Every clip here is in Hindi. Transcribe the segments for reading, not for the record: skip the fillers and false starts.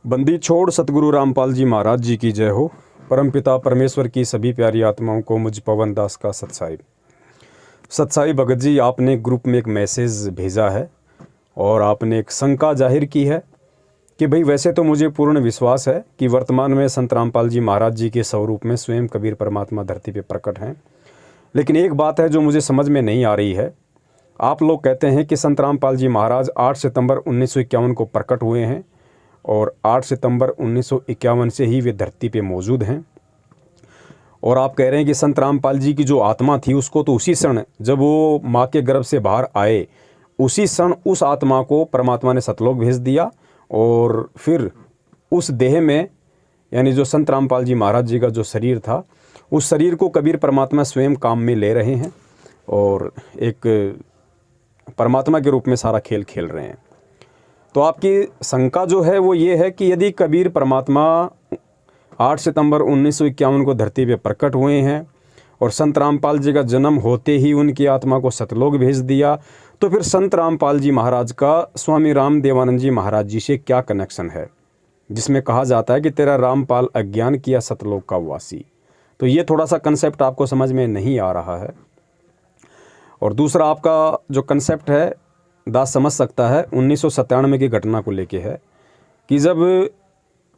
बंदी छोड़ सतगुरु रामपाल जी महाराज जी की जय हो। परमपिता परमेश्वर की सभी प्यारी आत्माओं को मुझ पवन दास का सत्साई भगत जी, आपने ग्रुप में एक मैसेज भेजा है और आपने एक शंका जाहिर की है कि भाई वैसे तो मुझे पूर्ण विश्वास है कि वर्तमान में संत रामपाल जी महाराज जी के स्वरूप में स्वयं कबीर परमात्मा धरती पे प्रकट हैं, लेकिन एक बात है जो मुझे समझ में नहीं आ रही है। आप लोग कहते हैं कि संत रामपाल जी महाराज 8 सितंबर 1951 को प्रकट हुए हैं और 8 सितंबर 1951 से ही वे धरती पे मौजूद हैं। और आप कह रहे हैं कि संत रामपाल जी की जो आत्मा थी उसको तो उसी क्षण जब वो माँ के गर्भ से बाहर आए, उसी क्षण उस आत्मा को परमात्मा ने सतलोक भेज दिया और फिर उस देह में, यानी जो संत रामपाल जी महाराज जी का जो शरीर था, उस शरीर को कबीर परमात्मा स्वयं काम में ले रहे हैं और एक परमात्मा के रूप में सारा खेल खेल रहे हैं। तो आपकी शंका जो है वो ये है कि यदि कबीर परमात्मा 8 सितंबर 1951 को धरती पे प्रकट हुए हैं और संत रामपाल जी का जन्म होते ही उनकी आत्मा को सतलोक भेज दिया, तो फिर संत रामपाल जी महाराज का स्वामी राम देवानंद जी महाराज जी से क्या कनेक्शन है, जिसमें कहा जाता है कि तेरा रामपाल अज्ञान किया सतलोक का वासी। तो ये थोड़ा सा कंसेप्ट आपको समझ में नहीं आ रहा है। और दूसरा आपका जो कंसेप्ट है दास समझ सकता है 1997 की घटना को लेके है कि जब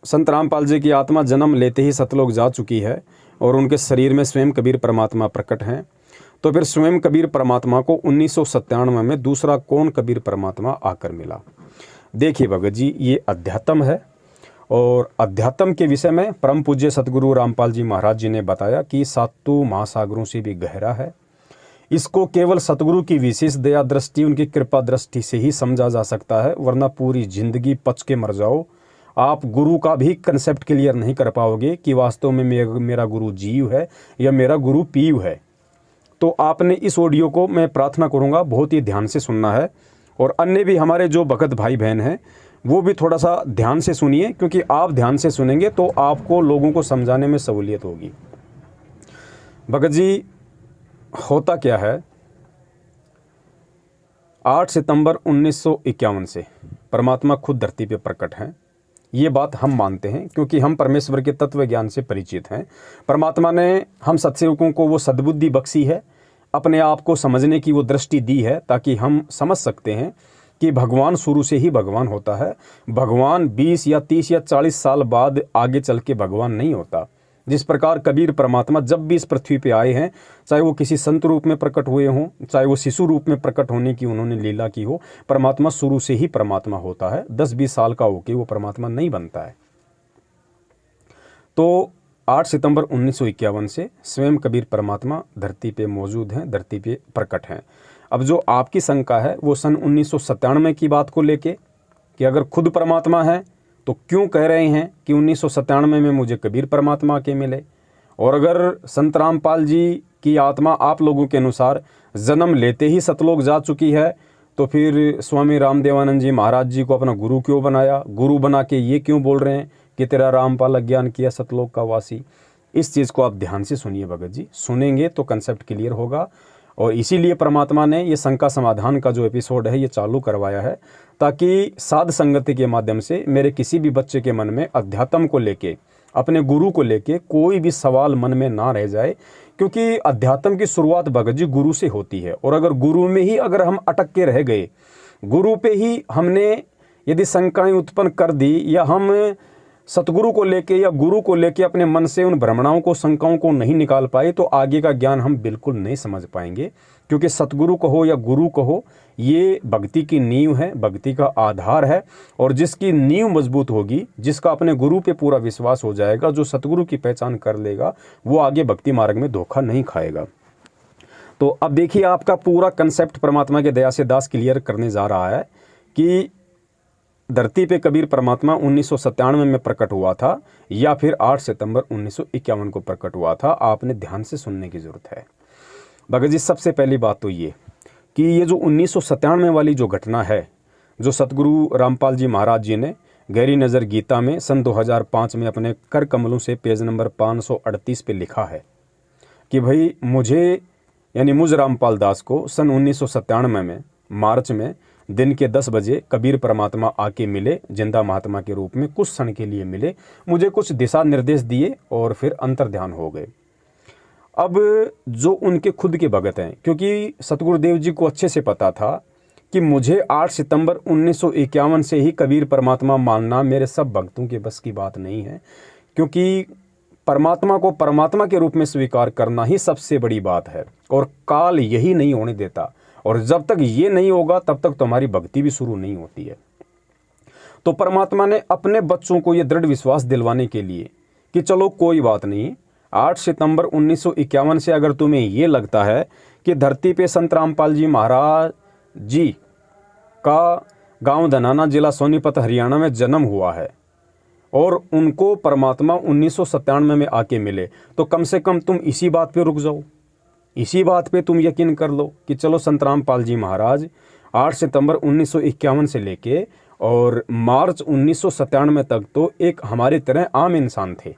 संत रामपाल जी की आत्मा जन्म लेते ही सतलोक जा चुकी है और उनके शरीर में स्वयं कबीर परमात्मा प्रकट हैं, तो फिर स्वयं कबीर परमात्मा को 1997 में दूसरा कौन कबीर परमात्मा आकर मिला। देखिए भगत जी, ये अध्यात्म है और अध्यात्म के विषय में परम पूज्य सतगुरु रामपाल जी महाराज जी ने बताया कि सातों महासागरों से भी गहरा है। इसको केवल सतगुरु की विशेष दया दृष्टि, उनकी कृपा दृष्टि से ही समझा जा सकता है, वरना पूरी जिंदगी पच के मर जाओ, आप गुरु का भी कंसेप्ट क्लियर नहीं कर पाओगे कि वास्तव में मेरा गुरु जीव है या मेरा गुरु पीव है। तो आपने इस ऑडियो को, मैं प्रार्थना करूंगा, बहुत ही ध्यान से सुनना है और अन्य भी हमारे जो भगत भाई बहन हैं वो भी थोड़ा सा ध्यान से सुनिए, क्योंकि आप ध्यान से सुनेंगे तो आपको लोगों को समझाने में सहूलियत होगी। भगत जी, होता क्या है, 8 सितंबर 1951 से परमात्मा खुद धरती पे प्रकट हैं। ये बात हम मानते हैं क्योंकि हम परमेश्वर के तत्व ज्ञान से परिचित हैं। परमात्मा ने हम सत्सेवकों को वो सद्बुद्धि बख्शी है, अपने आप को समझने की वो दृष्टि दी है, ताकि हम समझ सकते हैं कि भगवान शुरू से ही भगवान होता है। भगवान 20 या 30 या 40 साल बाद आगे चल के भगवान नहीं होता। जिस प्रकार कबीर परमात्मा जब भी इस पृथ्वी पे आए हैं, चाहे वो किसी संत रूप में प्रकट हुए हों, चाहे वो शिशु रूप में प्रकट होने की उन्होंने लीला की हो, परमात्मा शुरू से ही परमात्मा होता है। 10-20 साल का होके वो परमात्मा नहीं बनता है। तो 8 सितंबर 1951 से स्वयं कबीर परमात्मा धरती पे मौजूद हैं, धरती पे प्रकट हैं। अब जो आपकी शंका है वो सन 1997 की बात को लेके कि अगर खुद परमात्मा है तो क्यों कह रहे हैं कि 1997 में मुझे कबीर परमात्मा के मिले, और अगर संत रामपाल जी की आत्मा आप लोगों के अनुसार जन्म लेते ही सतलोक जा चुकी है, तो फिर स्वामी राम देवानंद जी महाराज जी को अपना गुरु क्यों बनाया, गुरु बना के ये क्यों बोल रहे हैं कि तेरा रामपाल अज्ञान किया सतलोक का वासी। इस चीज़ को आप ध्यान से सुनिए भगत जी, सुनेंगे तो कंसेप्ट क्लियर होगा। और इसीलिए परमात्मा ने ये शंका समाधान का जो एपिसोड है ये चालू करवाया है, ताकि साध संगति के माध्यम से मेरे किसी भी बच्चे के मन में अध्यात्म को लेके, अपने गुरु को लेके कोई भी सवाल मन में ना रह जाए। क्योंकि अध्यात्म की शुरुआत भगत जी गुरु से होती है, और अगर गुरु में ही अगर हम अटक के रह गए, गुरु पे ही हमने यदि शंकाएं उत्पन्न कर दी, या हम सतगुरु को लेके या गुरु को लेके अपने मन से उन भ्रमणाओं को, शंकाओं को नहीं निकाल पाए, तो आगे का ज्ञान हम बिल्कुल नहीं समझ पाएंगे। क्योंकि सतगुरु कहो या गुरु कहो, ये भक्ति की नींव है, भक्ति का आधार है, और जिसकी नींव मजबूत होगी, जिसका अपने गुरु पे पूरा विश्वास हो जाएगा, जो सतगुरु की पहचान कर लेगा, वो आगे भक्ति मार्ग में धोखा नहीं खाएगा। तो अब देखिए, आपका पूरा कंसेप्ट परमात्मा के दया से दास क्लियर करने जा रहा है कि धरती पे कबीर परमात्मा 1997 में प्रकट हुआ था या फिर 8 सितंबर 1951 को प्रकट हुआ था। आपने ध्यान से सुनने की जरूरत है भगत जी। सबसे पहली बात तो ये कि ये जो 1997 वाली जो घटना है, जो सतगुरु रामपाल जी महाराज जी ने गहरी नज़र गीता में सन 2005 में अपने कर कमलों से पेज नंबर 538 पे लिखा है कि भाई मुझे, यानी मुझ रामपाल दास को सन 1997 में मार्च में दिन के 10 बजे कबीर परमात्मा आके मिले, जिंदा महात्मा के रूप में कुछ क्षण के लिए मिले, मुझे कुछ दिशा निर्देश दिए और फिर अंतर्ध्यान हो गए। अब जो उनके खुद के भगत हैं, क्योंकि सतगुरुदेव जी को अच्छे से पता था कि मुझे 8 सितंबर 1951 से ही कबीर परमात्मा मानना मेरे सब भक्तों के बस की बात नहीं है, क्योंकि परमात्मा को परमात्मा के रूप में स्वीकार करना ही सबसे बड़ी बात है और काल यही नहीं होने देता, और जब तक ये नहीं होगा तब तक तुम्हारी भक्ति भी शुरू नहीं होती है। तो परमात्मा ने अपने बच्चों को ये दृढ़ विश्वास दिलवाने के लिए कि चलो कोई बात नहीं, 8 सितंबर 1951 से अगर तुम्हें ये लगता है कि धरती पे संत रामपाल जी महाराज जी का गांव धनाना, जिला सोनीपत, हरियाणा में जन्म हुआ है और उनको परमात्मा 1997 में आके मिले, तो कम से कम तुम इसी बात पे रुक जाओ, इसी बात पे तुम यकीन कर लो कि चलो संत रामपाल जी महाराज 8 सितंबर 1951 से लेके और मार्च 1997 तक तो एक हमारी तरह आम इंसान थे,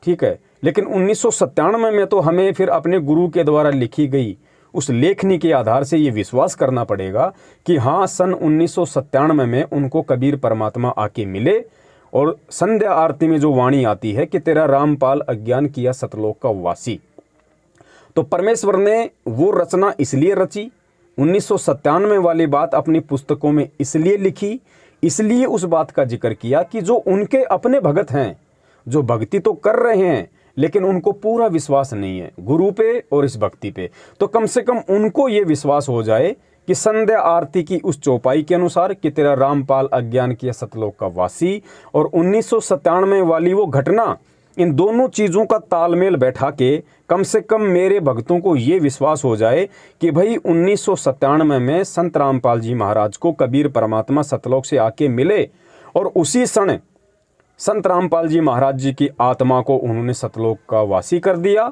ठीक है। लेकिन 1997 में तो हमें फिर अपने गुरु के द्वारा लिखी गई उस लेखनी के आधार से ये विश्वास करना पड़ेगा कि हाँ, सन 1997 में उनको कबीर परमात्मा आके मिले और संध्या आरती में जो वाणी आती है कि तेरा रामपाल अज्ञान किया सतलोक का वासी, तो परमेश्वर ने वो रचना इसलिए रची, 1997 वाली बात अपनी पुस्तकों में इसलिए लिखी, इसलिए उस बात का जिक्र किया कि जो उनके अपने भगत हैं, जो भक्ति तो कर रहे हैं लेकिन उनको पूरा विश्वास नहीं है गुरु पे और इस भक्ति पे, तो कम से कम उनको ये विश्वास हो जाए कि संध्या आरती की उस चौपाई के अनुसार कि तेरा रामपाल अज्ञान किया सतलोक का वासी और 1997 वाली वो घटना, इन दोनों चीज़ों का तालमेल बैठा के कम से कम मेरे भक्तों को ये विश्वास हो जाए कि भाई 1997 में संत रामपाल जी महाराज को कबीर परमात्मा सतलोक से आके मिले और उसी क्षण संत रामपाल जी महाराज जी की आत्मा को उन्होंने सतलोक का वासी कर दिया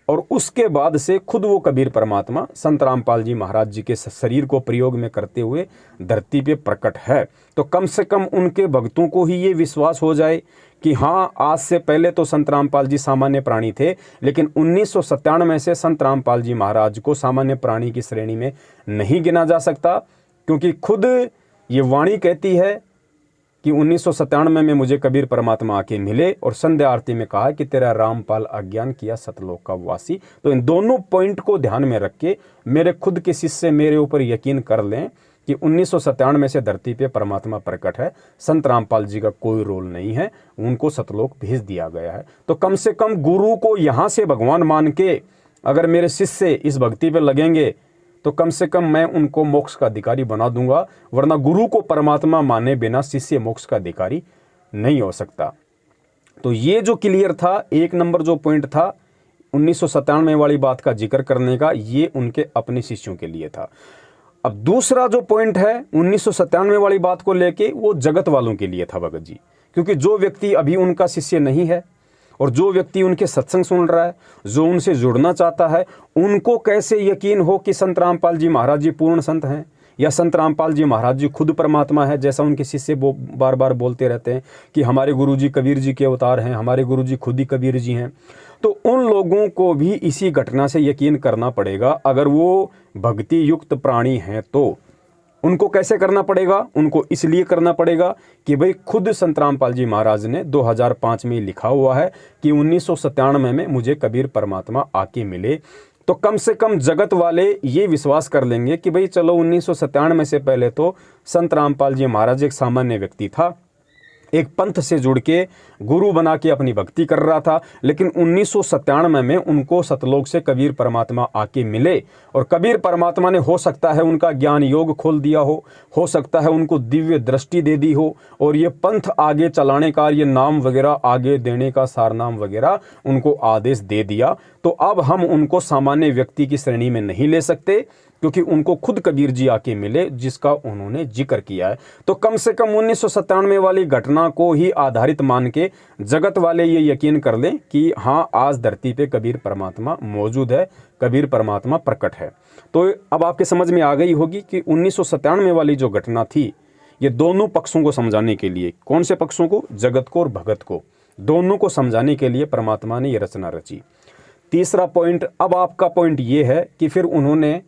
और उसके बाद से खुद वो कबीर परमात्मा संत रामपाल जी महाराज जी के शरीर को प्रयोग में करते हुए धरती पे प्रकट है। तो कम से कम उनके भक्तों को ही ये विश्वास हो जाए कि हाँ, आज से पहले तो संत रामपाल जी सामान्य प्राणी थे, लेकिन 1997 से संत रामपाल जी महाराज को सामान्य प्राणी की श्रेणी में नहीं गिना जा सकता, क्योंकि खुद ये वाणी कहती है कि 1997 में मुझे कबीर परमात्मा आके मिले और संध्या आरती में कहा कि तेरा रामपाल अज्ञान किया सतलोक का वासी। तो इन दोनों पॉइंट को ध्यान में रख के मेरे खुद के शिष्य मेरे ऊपर यकीन कर लें कि 1997 से धरती पे परमात्मा प्रकट है, संत रामपाल जी का कोई रोल नहीं है, उनको सतलोक भेज दिया गया है। तो कम से कम गुरु को यहाँ से भगवान मान के अगर मेरे शिष्य इस भक्ति पे लगेंगे तो कम से कम मैं उनको मोक्ष का अधिकारी बना दूंगा, वरना गुरु को परमात्मा माने बिना शिष्य मोक्ष का अधिकारी नहीं हो सकता। तो ये जो क्लियर था, एक नंबर जो पॉइंट था 1997 वाली बात का जिक्र करने का, ये उनके अपने शिष्यों के लिए था। अब दूसरा जो पॉइंट है 1997 वाली बात को लेके, वो जगत वालों के लिए था भगत जी, क्योंकि जो व्यक्ति अभी उनका शिष्य नहीं है और जो व्यक्ति उनके सत्संग सुन रहा है, जो उनसे जुड़ना चाहता है, उनको कैसे यकीन हो कि संत रामपाल जी महाराज जी पूर्ण संत हैं या संत रामपाल जी महाराज जी खुद परमात्मा है, जैसा उनके शिष्य बार बार बोलते रहते हैं कि हमारे गुरुजी कबीर जी के अवतार हैं, हमारे गुरुजी खुद ही कबीर जी हैं। तो उन लोगों को भी इसी घटना से यकीन करना पड़ेगा। अगर वो भक्ति युक्त प्राणी हैं तो उनको कैसे करना पड़ेगा? उनको इसलिए करना पड़ेगा कि भाई खुद संत रामपाल जी महाराज ने 2005 में लिखा हुआ है कि 1997 में मुझे कबीर परमात्मा आके मिले। तो कम से कम जगत वाले ये विश्वास कर लेंगे कि भाई चलो 1997 से पहले तो संत रामपाल जी महाराज एक सामान्य व्यक्ति था, एक पंथ से जुड़ के गुरु बना के अपनी भक्ति कर रहा था, लेकिन 1997 में उनको सतलोक से कबीर परमात्मा आके मिले और कबीर परमात्मा ने हो सकता है उनका ज्ञान योग खोल दिया हो सकता है उनको दिव्य दृष्टि दे दी हो और ये पंथ आगे चलाने का, ये नाम वगैरह आगे देने का, सारनाम वगैरह उनको आदेश दे दिया। तो अब हम उनको सामान्य व्यक्ति की श्रेणी में नहीं ले सकते, क्योंकि उनको खुद कबीर जी आके मिले जिसका उन्होंने जिक्र किया है। तो कम से कम 1997 वाली घटना को ही आधारित मान के जगत वाले ये यकीन कर लें कि हाँ, आज धरती पे कबीर परमात्मा मौजूद है, कबीर परमात्मा प्रकट है। तो अब आपके समझ में आ गई होगी कि 1997 वाली जो घटना थी, ये दोनों पक्षों को समझाने के लिए, कौन से पक्षों को? जगत को और भगत को, दोनों को समझाने के लिए परमात्मा ने ये रचना रची। तीसरा पॉइंट, अब आपका पॉइंट ये है कि फिर उन्होंने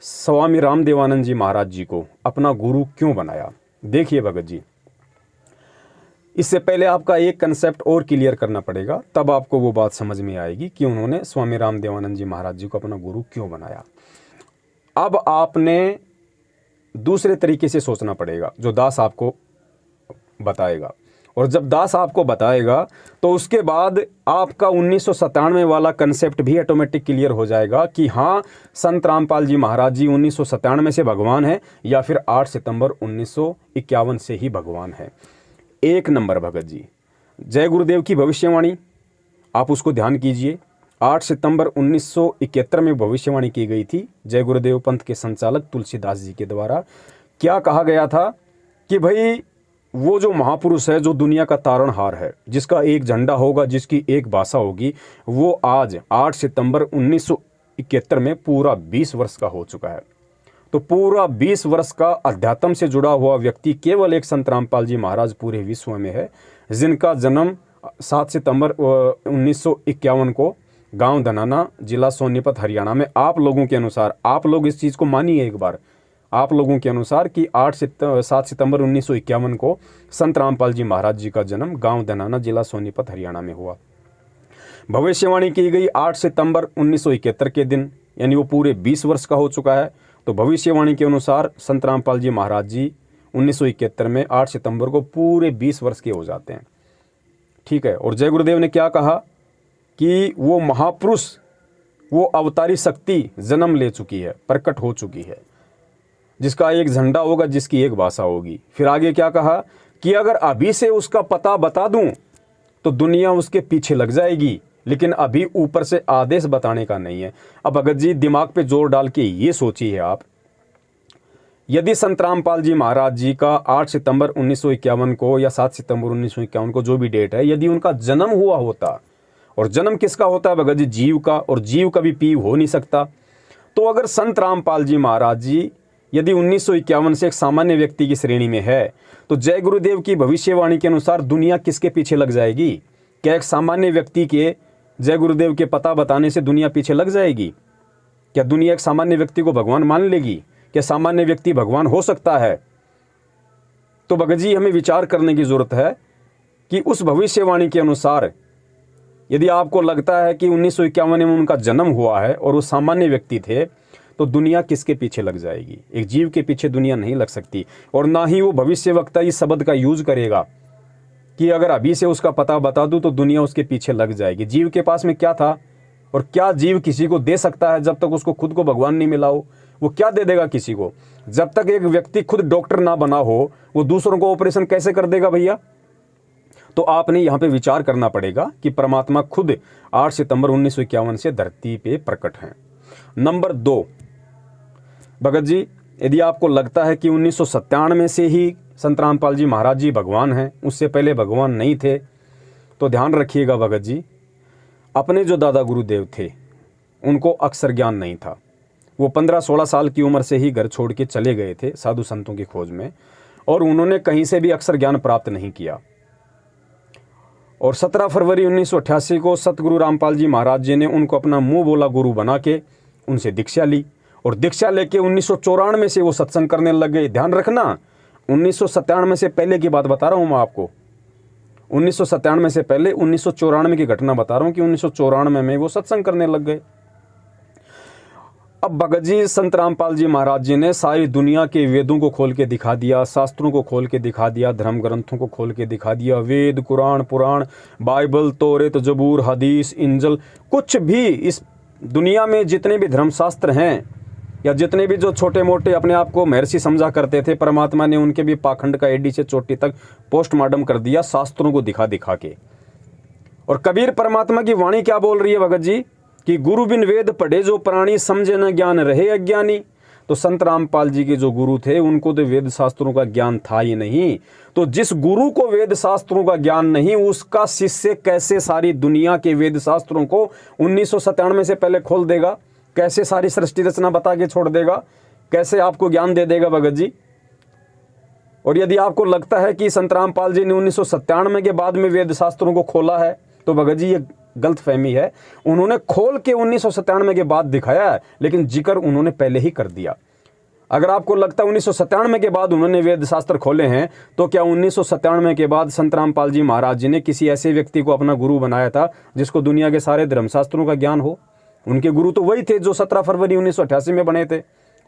स्वामी रामदेवानंद जी महाराज जी को अपना गुरु क्यों बनाया? देखिए भगत जी, इससे पहले आपका एक कंसेप्ट और क्लियर करना पड़ेगा, तब आपको वो बात समझ में आएगी कि उन्होंने स्वामी रामदेवानंद जी महाराज जी को अपना गुरु क्यों बनाया। अब आपने दूसरे तरीके से सोचना पड़ेगा, जो दास आपको बताएगा। और जब दास आपको बताएगा तो उसके बाद आपका 1997 वाला कंसेप्ट भी ऑटोमेटिक क्लियर हो जाएगा कि हाँ, संत रामपाल जी महाराज जी 1997 से भगवान है या फिर 8 सितंबर 1951 से ही भगवान है। एक नंबर भगत जी, जय गुरुदेव की भविष्यवाणी आप उसको ध्यान कीजिए। 8 सितंबर 1971 में भविष्यवाणी की गई थी जय गुरुदेव पंथ के संचालक तुलसीदास जी के द्वारा। क्या कहा गया था कि भाई वो जो महापुरुष है, जो दुनिया का तारणहार है, जिसका एक झंडा होगा, जिसकी एक भाषा होगी, वो आज 8 सितंबर 1971 में पूरा 20 वर्ष का हो चुका है। तो पूरा 20 वर्ष का अध्यात्म से जुड़ा हुआ व्यक्ति केवल एक संत रामपाल जी महाराज पूरे विश्व में है, जिनका जन्म 7 सितंबर 1951 को गांव धनाना, जिला सोनीपत, हरियाणा में, आप लोगों के अनुसार, आप लोग इस चीज़ को मानिए एक बार, आप लोगों के अनुसार कि 7 सितंबर 1951 को संत रामपाल जी महाराज जी का जन्म गांव धनाना, जिला सोनीपत, हरियाणा में हुआ। भविष्यवाणी की गई 8 सितंबर 1971 के दिन, यानी वो पूरे 20 वर्ष का हो चुका है। तो भविष्यवाणी के अनुसार संत रामपाल जी महाराज जी 1971 में 8 सितंबर को पूरे 20 वर्ष के हो जाते हैं। ठीक है। और जय गुरुदेव ने क्या कहा कि वो महापुरुष, वो अवतारी शक्ति जन्म ले चुकी है, प्रकट हो चुकी है, जिसका एक झंडा होगा, जिसकी एक भाषा होगी। फिर आगे क्या कहा कि अगर अभी से उसका पता बता दूं तो दुनिया उसके पीछे लग जाएगी, लेकिन अभी ऊपर से आदेश बताने का नहीं है। अब भगत जी दिमाग पे जोर डाल के ये सोचिए आप, यदि संत रामपाल जी महाराज जी का 8 सितंबर 1951 को या 7 सितंबर 1951 को, जो भी डेट है, यदि उनका जन्म हुआ होता, और जन्म किसका होता है भगत जी? जीव का, और जीव कभी पीव हो नहीं सकता। तो अगर संत रामपाल जी महाराज जी यदि 1951 से एक सामान्य व्यक्ति की श्रेणी में है, तो जय गुरुदेव की भविष्यवाणी के अनुसार दुनिया किसके पीछे लग जाएगी? क्या एक सामान्य व्यक्ति के जय गुरुदेव के पता बताने से दुनिया पीछे लग जाएगी? क्या दुनिया एक सामान्य व्यक्ति को भगवान मान लेगी? क्या सामान्य व्यक्ति भगवान हो सकता है? तो भगत जी हमें विचार करने की जरूरत है कि उस भविष्यवाणी के अनुसार यदि आपको लगता है कि 1951 में उनका जन्म हुआ है और वो सामान्य व्यक्ति थे, तो दुनिया किसके पीछे लग जाएगी? एक जीव के पीछे दुनिया नहीं लग सकती। और ना ही वो भविष्यवक्ता इस शब्द का यूज करेगा कि अगर अभी से उसका पता बता दूं तो दुनिया उसके पीछे लग जाएगी। जीव के पास में क्या था, और क्या जीव किसी को दे सकता है जब तक उसको खुद को भगवान नहीं मिला हो? वो क्या दे देगा किसी को? जब तक एक व्यक्ति खुद डॉक्टर ना बना हो, वो दूसरों को ऑपरेशन कैसे कर देगा भैया? तो आपने यहाँ पे विचार करना पड़ेगा कि परमात्मा खुद 8 सितंबर 1951 से धरती पे प्रकट हैं। नंबर 2, भगत जी यदि आपको लगता है कि 1997 से ही संत रामपाल जी महाराज जी भगवान हैं, उससे पहले भगवान नहीं थे, तो ध्यान रखिएगा भगत जी, अपने जो दादा गुरुदेव थे उनको अक्षर ज्ञान नहीं था। वो 15-16 साल की उम्र से ही घर छोड़ के चले गए थे साधु संतों की खोज में, और उन्होंने कहीं से भी अक्षर ज्ञान प्राप्त नहीं किया। और 17 फरवरी 1988 को सतगुरु रामपाल जी महाराज जी ने उनको अपना मुंह बोला गुरु बना के उनसे दीक्षा ली, और दीक्षा लेके 1994 से वो सत्संग करने लग गए। ध्यान रखना, 1997 से पहले की बात बता रहा हूँ मैं आपको, 1997 से पहले 1994 की घटना बता रहा हूँ कि 1994 में वो सत्संग करने लग गए। अब भगत जी संत रामपाल जी महाराज जी ने सारी दुनिया के वेदों को खोल के दिखा दिया, शास्त्रों को खोल के दिखा दिया, धर्म ग्रंथों को खोल के दिखा दिया, वेद, कुरान, पुराण, बाइबल, तौरेत, जबूर, हदीस, इंजल, कुछ भी इस दुनिया में जितने भी धर्मशास्त्र हैं, या जितने भी जो छोटे मोटे अपने आप को महर्षि समझा करते थे, परमात्मा ने उनके भी पाखंड का एडी से चोटी तक पोस्टमार्टम कर दिया शास्त्रों को दिखा दिखा के। और कबीर परमात्मा की वाणी क्या बोल रही है भगत जी कि गुरु बिन वेद पढ़े जो प्राणी, समझे न ज्ञान रहे अज्ञानी। तो संत रामपाल जी के जो गुरु थे उनको तो वेद शास्त्रों का ज्ञान था ही नहीं। तो जिस गुरु को वेद शास्त्रों का ज्ञान नहीं, उसका शिष्य कैसे सारी दुनिया के वेद शास्त्रों को 1997 से पहले खोल देगा? कैसे सारी सृष्टि रचना बता के छोड़ देगा? कैसे आपको ज्ञान दे देगा भगत जी? और यदि आपको लगता है कि संत रामपाल जी ने 1997 के बाद में वेद शास्त्रों को खोला है, तो भगत जी ये गलतफहमी है, उन्होंने खोल के 1997 के बाद दिखाया है, लेकिन जिक्र उन्होंने पहले ही कर दिया। अगर आपको लगता है 1997 के बाद उन्होंने वेद शास्त्र खोले हैं, तो क्या 1997 के बाद संत रामपाल जी महाराज जी ने किसी ऐसे व्यक्ति को अपना गुरु बनाया था जिसको दुनिया के सारे धर्मशास्त्रों का ज्ञान हो? उनके गुरु तो वही थे जो 17 फरवरी 1988 में बने थे,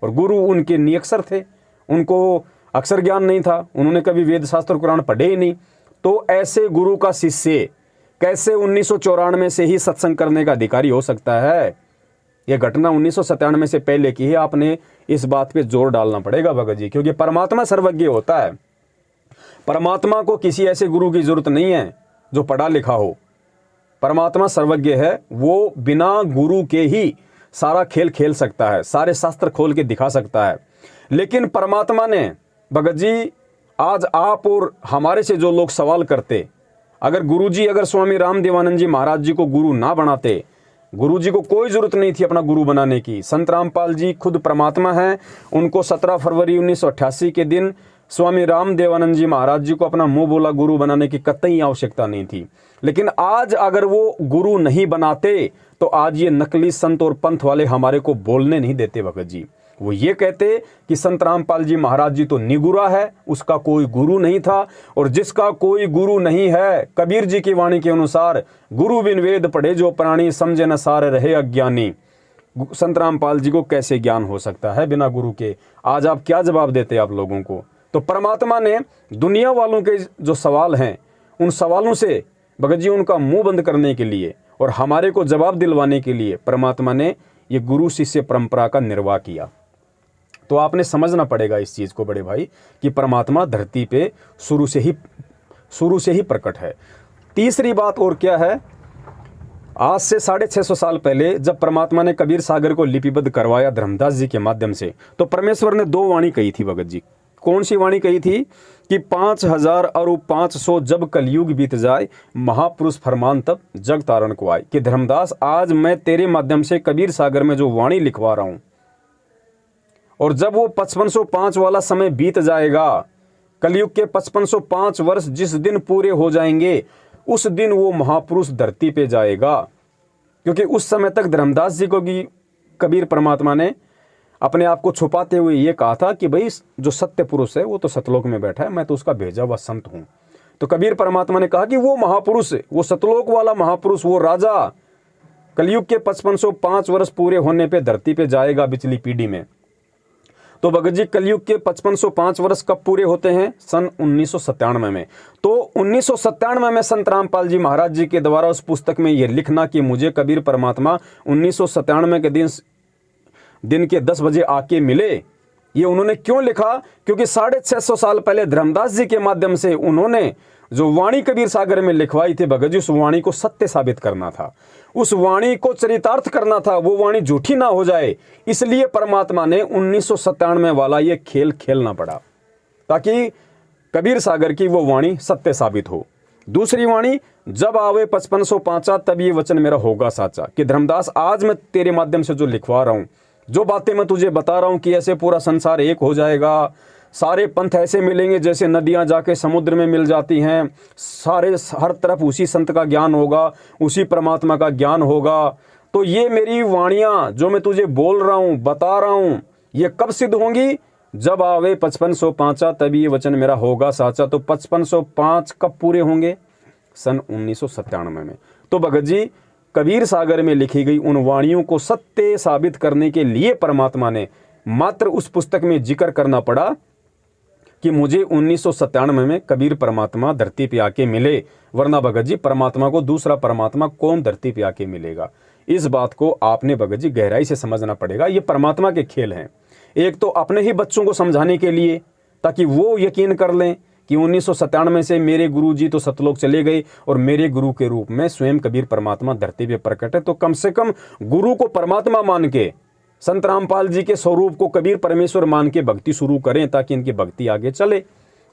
और गुरु उनके निरक्षर थे, उनको अक्षर ज्ञान नहीं था, उन्होंने कभी वेद शास्त्र कुरान पढ़े ही नहीं। तो ऐसे गुरु का शिष्य कैसे 1994 से ही सत्संग करने का अधिकारी हो सकता है? यह घटना 1997 से पहले की है। आपने इस बात पे जोर डालना पड़ेगा भगत जी, क्योंकि परमात्मा सर्वज्ञ होता है। परमात्मा को किसी ऐसे गुरु की जरूरत नहीं है जो पढ़ा लिखा हो। परमात्मा सर्वज्ञ है, वो बिना गुरु के ही सारा खेल खेल सकता है, सारे शास्त्र खोल के दिखा सकता है। लेकिन परमात्मा ने भगत जी, आज आप और हमारे से जो लोग सवाल करते, अगर स्वामी रामदेवानंद जी महाराज जी को गुरु ना बनाते, गुरु जी को कोई जरूरत नहीं थी अपना गुरु बनाने की। संत रामपाल जी खुद परमात्मा हैं, उनको 17 फरवरी 1988 के दिन स्वामी रामदेवानंद जी महाराज जी को अपना मुंह बोला गुरु बनाने की कतई आवश्यकता नहीं थी। लेकिन आज अगर वो गुरु नहीं बनाते तो आज ये नकली संत और पंथ वाले हमारे को बोलने नहीं देते भगत जी। वो ये कहते कि संत रामपाल जी महाराज जी तो निगुरा है, उसका कोई गुरु नहीं था, और जिसका कोई गुरु नहीं है, कबीर जी की वाणी के अनुसार, गुरु बिन वेद पढ़े जो प्राणी, समझे न सार रहे अज्ञानी। संत रामपाल जी को कैसे ज्ञान हो सकता है बिना गुरु के? आज आप क्या जवाब देते आप लोगों को? तो परमात्मा ने दुनिया वालों के जो सवाल हैं, उन सवालों से भगत जी उनका मुंह बंद करने के लिए और हमारे को जवाब दिलवाने के लिए परमात्मा ने ये गुरु शिष्य परंपरा का निर्वाह किया। तो आपने समझना पड़ेगा इस चीज़ को बड़े भाई, कि परमात्मा धरती पे शुरू से ही प्रकट है। तीसरी बात और क्या है, आज से 650 साल पहले जब परमात्मा ने कबीर सागर को लिपिबद्ध करवाया धर्मदास जी के माध्यम से, तो परमेश्वर ने 2 वाणी कही थी भगत जी। कौन सी वाणी कही थी? कि 5000 और 500 जब कलयुग बीत जाए, महापुरुष फरमान तब जग तारण को आए। कि धर्मदास, आज मैं तेरे माध्यम से कबीर सागर में जो वाणी लिखवा रहा हूं, और जब वो 5505 वाला समय बीत जाएगा, कलयुग के 5505 वर्ष जिस दिन पूरे हो जाएंगे, उस दिन वो महापुरुष धरती पे जाएगा। क्योंकि उस समय तक धर्मदास जी को भी कबीर परमात्मा ने अपने आप को छुपाते हुए ये कहा था कि भाई जो सत्य पुरुष है वो तो सतलोक में बैठा है, मैं तो उसका भेजा हुआ संत हूं। तो कबीर परमात्मा ने कहा कि वो महापुरुष, वो सतलोक वाला महापुरुष, वो राजा कलयुग के 5505 वर्ष पूरे होने पे धरती पे जाएगा पिछली पीढ़ी में। तो भगत जी, कलयुग के 5505 वर्ष कब पूरे होते हैं? सन 1997 में। तो 1997 में संत रामपाल जी महाराज जी के द्वारा उस पुस्तक में यह लिखना कि मुझे कबीर परमात्मा 1997 के दिन के 10 बजे आके मिले, ये उन्होंने क्यों लिखा? क्योंकि 650 साल पहले धर्मदास जी के माध्यम से उन्होंने जो वाणी कबीर सागर में लिखवाई थी भगत जी, उस वाणी को सत्य साबित करना था, उस वाणी को चरितार्थ करना था, वो वाणी झूठी ना हो जाए। इसलिए परमात्मा ने 1997 वाला ये खेल खेलना पड़ा, ताकि कबीर सागर की वो वाणी सत्य साबित हो। दूसरी वाणी, जब आवे 5505 तब ये वचन मेरा होगा साचा। कि धर्मदास, आज मैं तेरे माध्यम से जो लिखवा रहा हूं, जो बातें मैं तुझे बता रहा हूं कि ऐसे पूरा संसार एक हो जाएगा, सारे पंथ ऐसे मिलेंगे जैसे नदियां जाके समुद्र में मिल जाती हैं, सारे हर तरफ उसी संत का ज्ञान होगा, उसी परमात्मा का ज्ञान होगा। तो ये मेरी वाणियां जो मैं तुझे बोल रहा हूं, बता रहा हूं, ये कब सिद्ध होंगी? जब आवे 5505 तब ये वचन मेरा होगा साचा। तो 5505 कब पूरे होंगे? सन 1997 में। तो भगत जी, कबीर सागर में लिखी गई उन वाणियों को सत्य साबित करने के लिए परमात्मा ने मात्र उस पुस्तक में जिक्र करना पड़ा कि मुझे 1997 में कबीर परमात्मा धरती पे आके मिले, वरना भगत जी परमात्मा को दूसरा परमात्मा कौन धरती पे आके मिलेगा? इस बात को आपने भगत जी गहराई से समझना पड़ेगा। ये परमात्मा के खेल हैं। एक तो अपने ही बच्चों को समझाने के लिए, ताकि वो यकीन कर लें कि 1997 से मेरे गुरु जी तो सतलोक चले गए और मेरे गुरु के रूप में स्वयं कबीर परमात्मा धरती पे प्रकट है। तो कम से कम गुरु को परमात्मा मान के, संत रामपाल जी के स्वरूप को कबीर परमेश्वर मान के भक्ति शुरू करें, ताकि इनकी भक्ति आगे चले।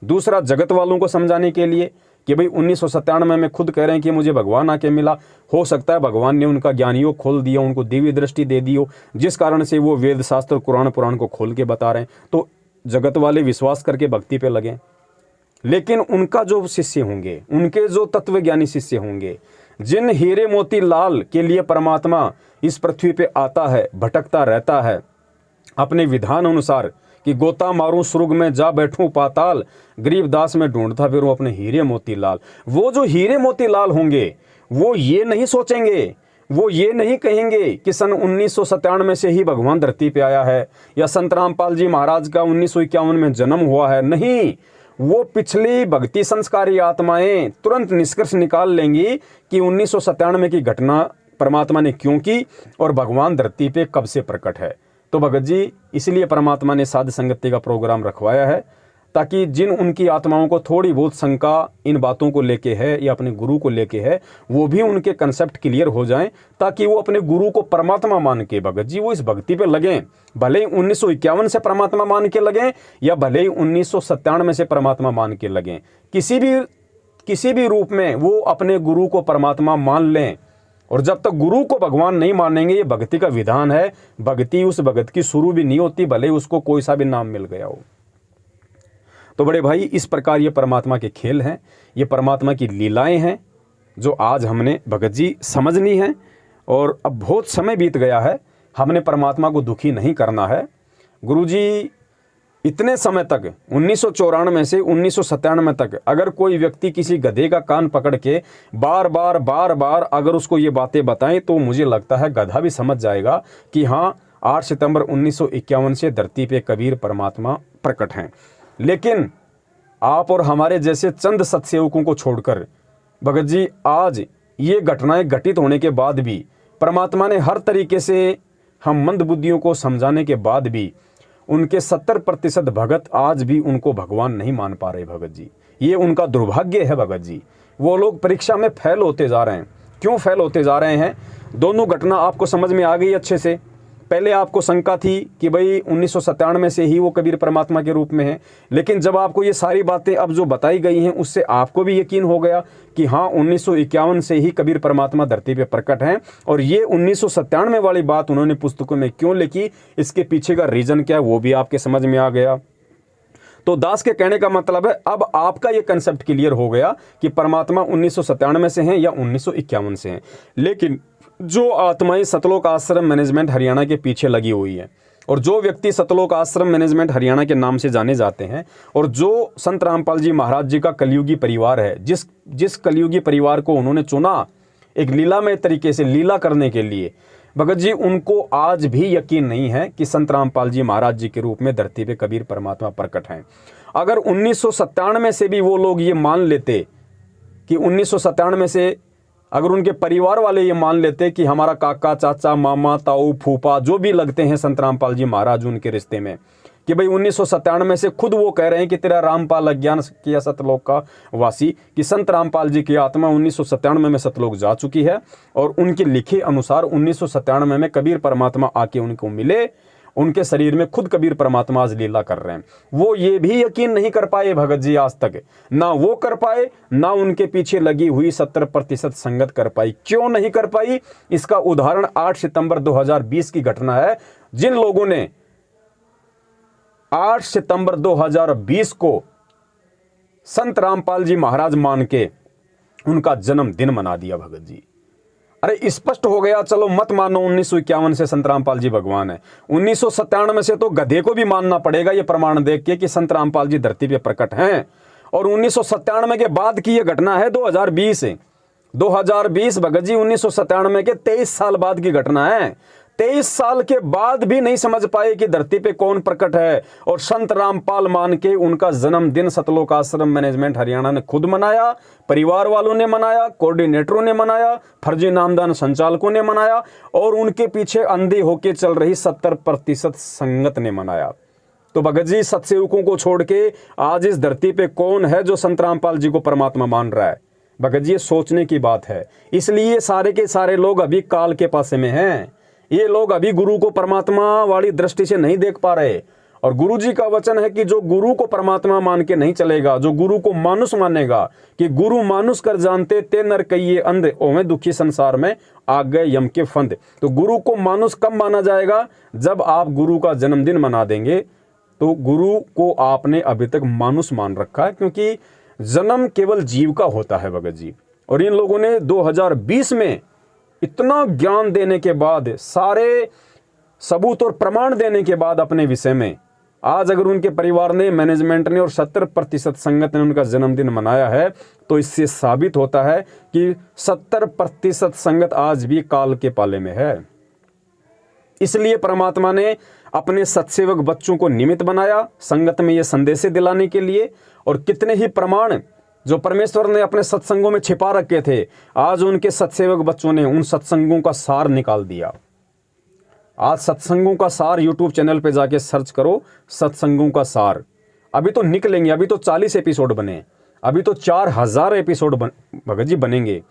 दूसरा, जगत वालों को समझाने के लिए कि भाई 1997 में खुद कह रहे हैं कि मुझे भगवान आके मिला, हो सकता है भगवान ने उनका ज्ञानियों खोल दिया, उनको दिव्य दृष्टि दे दी हो, जिस कारण से वो वेद शास्त्र कुरान पुराण को खोल के बता रहे हैं। तो जगत वाले विश्वास करके भक्ति पे लगे, लेकिन उनका जो शिष्य होंगे, उनके जो तत्वज्ञानी शिष्य होंगे, जिन हीरे मोती लाल के लिए परमात्मा इस पृथ्वी पे आता है, भटकता रहता है अपने विधान अनुसार कि गोता मारूं स्वर्ग में जा बैठूं पाताल, गरीबदास में ढूंढता फिरूं अपने हीरे मोती लाल। वो जो हीरे मोती लाल होंगे वो ये नहीं सोचेंगे, वो ये नहीं कहेंगे कि सन 1997 से ही भगवान धरती पे आया है या संत रामपाल जी महाराज का 1951 में जन्म हुआ है। नहीं, वो पिछली भक्ति संस्कारी आत्माएं तुरंत निष्कर्ष निकाल लेंगी कि 1997 की घटना परमात्मा ने क्यों की और भगवान धरती पे कब से प्रकट है। तो भगत जी, इसलिए परमात्मा ने साध संगति का प्रोग्राम रखवाया है ताकि जिन उनकी आत्माओं को थोड़ी बहुत शंका इन बातों को लेके है या अपने गुरु को लेके है, वो भी उनके कंसेप्ट क्लियर हो जाएं ताकि वो अपने गुरु को परमात्मा मान के भगत जी वो इस भक्ति पे लगें। भले ही 1951 से परमात्मा मान के लगें या भले ही 1997 से परमात्मा मान के लगें, किसी भी रूप में वो अपने गुरु को परमात्मा मान लें। और जब तक गुरु को भगवान नहीं मानेंगे, ये भक्ति का विधान है, भक्ति उस भगत की शुरू भी नहीं होती भले ही उसको कोई सा भी नाम मिल गया हो। तो बड़े भाई, इस प्रकार ये परमात्मा के खेल हैं, ये परमात्मा की लीलाएं हैं जो आज हमने भगत जी समझनी है। और अब बहुत समय बीत गया है, हमने परमात्मा को दुखी नहीं करना है। गुरुजी इतने समय तक 1994 से 1997 तक अगर कोई व्यक्ति किसी गधे का कान पकड़ के बार बार अगर उसको ये बातें बताएं तो मुझे लगता है गधा भी समझ जाएगा कि हाँ, 8 सितंबर 1951 से धरती पे कबीर परमात्मा प्रकट हैं। लेकिन आप और हमारे जैसे चंद सत्सेवकों को छोड़कर भगत जी आज ये घटनाएं घटित होने के बाद भी परमात्मा ने हर तरीके से हम मंद बुद्धियों को समझाने के बाद भी उनके 70% भगत आज भी उनको भगवान नहीं मान पा रहे। भगत जी, ये उनका दुर्भाग्य है। भगत जी, वो लोग परीक्षा में फेल होते जा रहे हैं। क्यों फेल होते जा रहे हैं? दोनों घटना आपको समझ में आ गई अच्छे से। पहले आपको शंका थी कि भाई 1997 से ही वो कबीर परमात्मा के रूप में है, लेकिन जब आपको ये सारी बातें अब जो बताई गई हैं उससे आपको भी यकीन हो गया कि हाँ, 1951 से ही कबीर परमात्मा धरती पे प्रकट हैं। और ये 1997 वाली बात उन्होंने पुस्तकों में क्यों लिखी, इसके पीछे का रीज़न क्या है, वो भी आपके समझ में आ गया। तो दास के कहने का मतलब है अब आपका ये कंसेप्ट क्लियर हो गया कि परमात्मा 1997 से हैं या 1951 से हैं। लेकिन जो आत्माएं सतलोक आश्रम मैनेजमेंट हरियाणा के पीछे लगी हुई है और जो व्यक्ति सतलोक आश्रम मैनेजमेंट हरियाणा के नाम से जाने जाते हैं और जो संत रामपाल जी महाराज जी का कलयुगी परिवार है, जिस कलयुगी परिवार को उन्होंने चुना एक लीलामय तरीके से लीला करने के लिए, भगत जी उनको आज भी यकीन नहीं है कि संत रामपाल जी महाराज जी के रूप में धरती पे कबीर परमात्मा प्रकट हैं। अगर 1997 से भी वो लोग ये मान लेते कि 1997 से अगर उनके परिवार वाले ये मान लेते कि हमारा काका, चाचा, मामा, ताऊ, फूफा जो भी लगते हैं संत रामपाल जी महाराज उनके रिश्ते में, कि भाई 1997 से खुद वो कह रहे हैं कि तेरा रामपाल अज्ञान किया सतलोक का वासी, कि संत रामपाल जी की आत्मा 1997 में सतलोक जा चुकी है और उनके लिखे अनुसार 1997 में कबीर परमात्मा आके उनको मिले, उनके शरीर में खुद कबीर परमात्मा आज लीला कर रहे हैं। वो ये भी यकीन नहीं कर पाए भगत जी आज तक, ना वो कर पाए ना उनके पीछे लगी हुई 70% संगत कर पाई। क्यों नहीं कर पाई? इसका उदाहरण 8 सितंबर 2020 की घटना है। जिन लोगों ने 8 सितंबर 2020 को संत रामपाल जी महाराज मान के उनका जन्मदिन मना दिया भगत जी, अरे स्पष्ट हो गया, चलो मत मानो 1951 से संत रामपाल जी भगवान है, 1997 से तो गधे को भी मानना पड़ेगा ये प्रमाण देख के कि संत रामपाल जी धरती पे प्रकट हैं। और 1997 के बाद की ये घटना है 2020 भगत जी 1997 के 23 साल बाद की घटना है। 23 साल के बाद भी नहीं समझ पाए कि धरती पे कौन प्रकट है और संत रामपाल मान के उनका जन्मदिन सतलोक आश्रम मैनेजमेंट हरियाणा ने खुद मनाया, परिवार वालों ने मनाया, कोऑर्डिनेटरों ने मनाया, फर्जी नामदान संचालकों ने मनाया और उनके पीछे अंधे होके चल रही 70% संगत ने मनाया। तो भगत जी सत्सेवकों को छोड़ के आज इस धरती पे कौन है जो संत रामपाल जी को परमात्मा मान रहा है? भगत जी ये सोचने की बात है। इसलिए सारे के सारे लोग अभी काल के पासे में हैं। ये लोग अभी गुरु को परमात्मा वाली दृष्टि से नहीं देख पा रहे। और गुरु जी का वचन है कि जो गुरु को परमात्मा मान के नहीं चलेगा, जो गुरु को मानुष मानेगा, कि गुरु मानुष कर जानते ते नर कहिए अंध, ओवें दुखी संसार में आ गए यम के फंद। तो गुरु को मानुष कब माना जाएगा? जब आप गुरु का जन्मदिन मना देंगे। तो गुरु को आपने अभी तक मानुष मान रखा है, क्योंकि जन्म केवल जीव का होता है भगत जी, और इन लोगों ने 2020 में इतना ज्ञान देने के बाद, सारे सबूत और प्रमाण देने के बाद अपने विषय में, आज अगर उनके परिवार ने, मैनेजमेंट ने और 70% संगत ने उनका जन्मदिन मनाया है, तो इससे साबित होता है कि 70% संगत आज भी काल के पाले में है। इसलिए परमात्मा ने अपने सत्सेवक बच्चों को निमित्त बनाया संगत में ये संदेश दिलाने के लिए। और कितने ही प्रमाण जो परमेश्वर ने अपने सत्संगों में छिपा रखे थे, आज उनके सत्सेवक बच्चों ने उन सत्संगों का सार निकाल दिया। आज सत्संगों का सार यूट्यूब चैनल पे जाके सर्च करो, सत्संगों का सार। अभी तो निकलेंगे, अभी तो 40 एपिसोड बने, अभी तो 4000 एपिसोड भगत जी बनेंगे।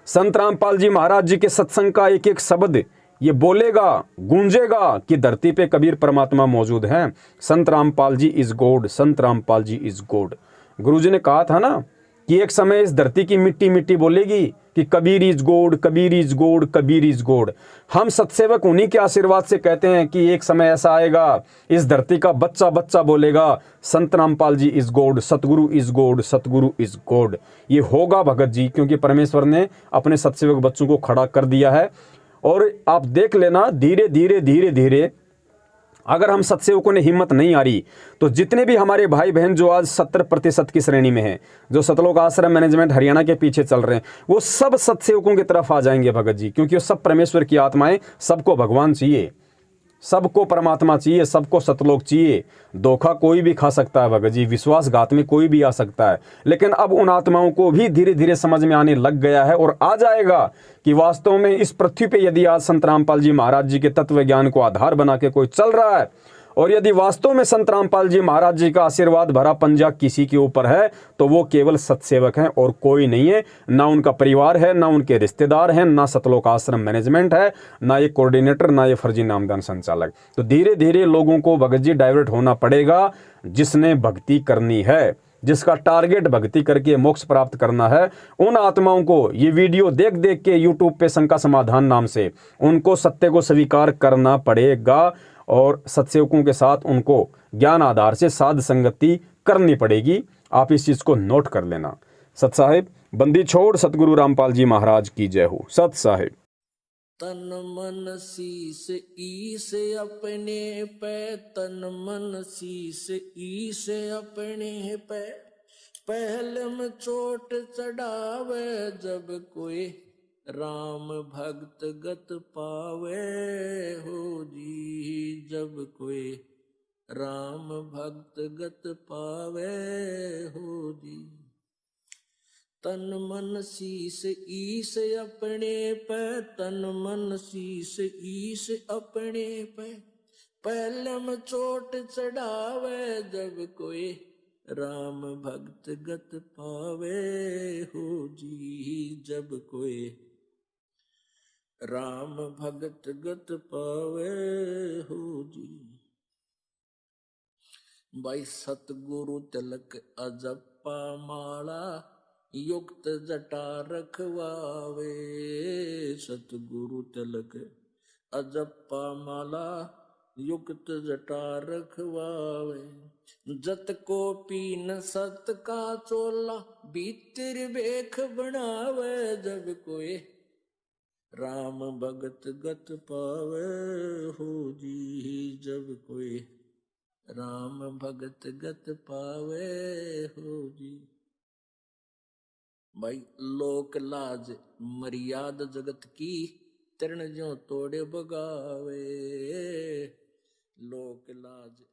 संत रामपाल जी महाराज जी के सत्संग का एक एक शब्द ये बोलेगा, गूंजेगा कि धरती पे कबीर परमात्मा मौजूद हैं। संत Rampal ji is God, Sant Rampal ji is God. गुरुजी ने कहा था ना कि एक समय इस धरती की मिट्टी मिट्टी बोलेगी कि Kabir is God, Kabir is God, Kabir is God. हम सत्सेवक उन्हीं के आशीर्वाद से कहते हैं कि एक समय ऐसा आएगा, इस धरती का बच्चा बच्चा बोलेगा संत Rampal ji is God, Satguru is God, Satguru is God. ये होगा भगत जी, क्योंकि परमेश्वर ने अपने सत्सेवक बच्चों को खड़ा कर दिया है। और आप देख लेना, धीरे धीरे धीरे धीरे अगर हम सत्सेवकों ने हिम्मत नहीं आ रही, तो जितने भी हमारे भाई बहन जो आज 70% की श्रेणी में हैं, जो सतलोक आश्रम मैनेजमेंट हरियाणा के पीछे चल रहे हैं, वो सब सत्सेवकों की तरफ आ जाएंगे भगत जी, क्योंकि वो सब परमेश्वर की आत्माएं। सबको भगवान चाहिए, सबको परमात्मा चाहिए, सबको सतलोक चाहिए। धोखा कोई भी खा सकता है भगत जी, विश्वासघात में कोई भी आ सकता है, लेकिन अब उन आत्माओं को भी धीरे धीरे समझ में आने लग गया है और आ जाएगा कि वास्तव में इस पृथ्वी पे यदि आज संत रामपाल जी महाराज जी के तत्व ज्ञान को आधार बना के कोई चल रहा है, और यदि वास्तव में संत रामपाल जी महाराज जी का आशीर्वाद भरा पंजा किसी के ऊपर है, तो वो केवल सत्सेवक हैं और कोई नहीं है। ना उनका परिवार है, ना उनके रिश्तेदार हैं, ना सतलोक आश्रम मैनेजमेंट है, ना ये कोऑर्डिनेटर, ना ये फर्जी नामदान संचालक। तो धीरे धीरे लोगों को भगत जी डाइवर्ट होना पड़ेगा। जिसने भक्ति करनी है, जिसका टारगेट भक्ति करके मोक्ष प्राप्त करना है, उन आत्माओं को ये वीडियो देख देख के यूट्यूब पे शंका समाधान नाम से उनको सत्य को स्वीकार करना पड़ेगा और सत्सेवकों के साथ उनको ज्ञान आधार से साध संगति करनी पड़ेगी। आप इस चीज को नोट कर लेना। सत साहिब, बंदी छोड़ सतगुरु रामपाल जी महाराज की जय हो। सत साहिब। तन मन शीस ईस अपने पे, तन मन शीस ईस अपने पे, पहले में चोट चढ़ावे जब कोई राम भक्त गत पावे हो जी, जब कोई राम भक्त गत पावे हो जी। तन मन शीस ईस अपने पे, तन मन शीस ईस अपने पे, पहले में चोट चढ़ावे जब कोई राम भक्त गत पावे हो जी, जब कोई राम भगत गत पावे हो जी। भाई सतगुरु तिलक अजप्पा माला, युक्त जटा रखवावे, सतगुरु तिलक अजप्पा माला, युक्त जटा रखवावे। जत को पीन सत का चोला, भीतर बेख बनावे जब कोई राम भगत गत पावे हो जी, जब कोई राम भगत गत पावे हो जी। भाई लोक लाज मर्याद जगत की, तृण ज्यों तोड़े बगावे, लोक लाज